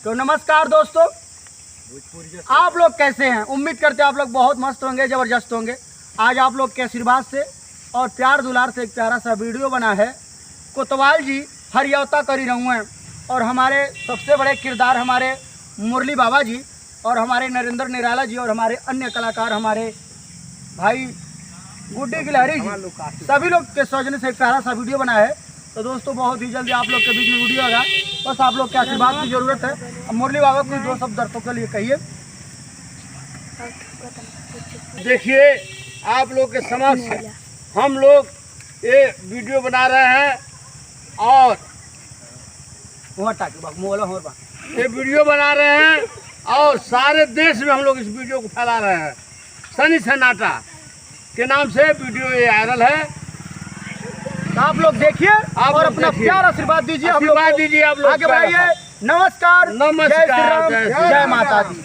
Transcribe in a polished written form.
तो नमस्कार दोस्तों, आप लोग कैसे हैं? उम्मीद करते हैं आप लोग बहुत मस्त होंगे, ज़बरदस्त होंगे। आज आप लोग के आशीर्वाद से और प्यार दुलार से एक प्यारा सा वीडियो बना है। कोतवाल जी हरियौता करी रहूँ हैं और हमारे सबसे बड़े किरदार हमारे मुरली बाबा जी और हमारे नरेंद्र निराला जी और हमारे अन्य कलाकार हमारे भाई गुड्डी गिलहरी जी, सभी लोग के सौजन्य से एक प्यारा सा वीडियो बना है। तो दोस्तों बहुत ही जल्दी आप लोग के बीच में वीडियो आएगा, बस आप लोग के आशीर्वाद की ज़रूरत है। अब मुरली बाबा कुछ दो शब्द दर्शकों के लिए कहिए। देखिए, आप लोग के समक्ष हम लोग ये वीडियो बना रहे हैं और ये वीडियो बना रहे हैं और सारे देश में हम लोग इस वीडियो को फैला रहे हैं। सनी सन्नाटा के नाम से वीडियो ये वायरल है। तो आप लोग देखिए और अपना प्यार आशीर्वाद दीजिए। आशीर्वाद दीजिए, आप लोग आगे बढ़ाइए। नमस्कार, नमस्कार, जय श्री राम, जय माता दी।